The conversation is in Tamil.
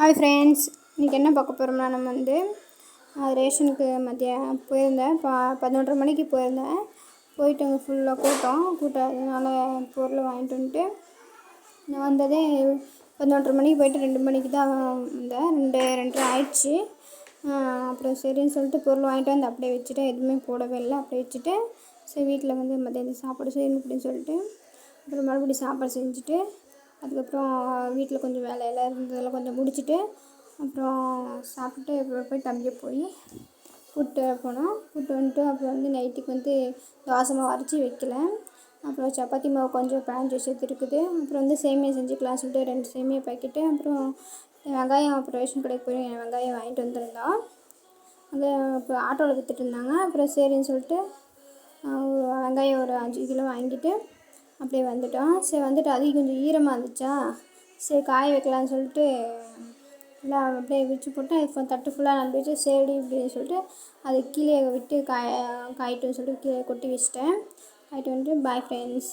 ஹாய் ஃப்ரெண்ட்ஸ், இன்றைக்கி என்ன பார்க்க போகிறோம்னா நம்ம ரேஷனுக்கு மதியம் போயிருந்தேன். 11:30 மணிக்கு போயிருந்தேன். போயிட்டு அங்கே ஃபுல்லாக கூட்டம் அதனால் பொருள் வாங்கிட்டு வந்துட்டு நான் வந்ததே 11:30 மணிக்கு போயிட்டு 2 மணிக்கு தான் வந்தேன். 2:30 ஆயிடுச்சு. அப்புறம் சரின்னு சொல்லிட்டு பொருள் வாங்கிட்டு வந்து அப்படியே வச்சுட்டேன். எதுவுமே போடவே இல்லை, அப்படியே வச்சுட்டு சரி வீட்டில் மதியானம் சாப்பாடு செய்யணும் அப்படின்னு சொல்லிட்டு அப்புறம் மறுபடியும் சாப்பாடு செஞ்சுட்டு அதுக்கப்புறம் வீட்டில் கொஞ்சம் வேலையெல்லாம் இருந்ததெல்லாம் கொஞ்சம் முடிச்சுட்டு அப்புறம் சாப்பிட்டு அப்புறம் போய் தம்பியை கூப்பிட்டு போனோம். கூப்பிட்டு வந்துட்டு அப்புறம் நைட்டுக்கு தோசை மாவு அரைச்சி வைக்கல. அப்புறம் சப்பாத்தி மாவு கொஞ்சம் பேஞ்சு வச்சது இருக்குது. அப்புறம் சேமியா செஞ்சுக்கலாம் சொல்லிட்டு 2 சேமியா பாக்கெட்டு, அப்புறம் வெங்காயம் அப்புறம் ரேஷன் கடைக்கு போய் வெங்காயம் வாங்கிட்டு வந்துருந்தோம். அங்கே இப்போ ஆட்டோவில் விற்றுட்டு இருந்தாங்க. அப்புறம் சரின்னு சொல்லிட்டு வெங்காயம் ஒரு 5 கிலோ வாங்கிட்டு அப்படியே வந்துட்டோம். சரி வந்துட்டு அதிகம் கொஞ்சம் ஈரமாக இருந்துச்சா, சரி காய வைக்கலான்னு சொல்லிட்டு எல்லாம் அப்படியே விரிச்சு போட்டு தட்டு ஃபுல்லாக நம்பிச்சு சரி அப்படின்னு சொல்லிட்டு அது கீழே விட்டு காயிட்டுன்னு சொல்லிட்டு கீழே கொட்டி வச்சிட்டேன். காயிட்டு வந்துட்டு பாய் ஃப்ரெண்ட்ஸ்.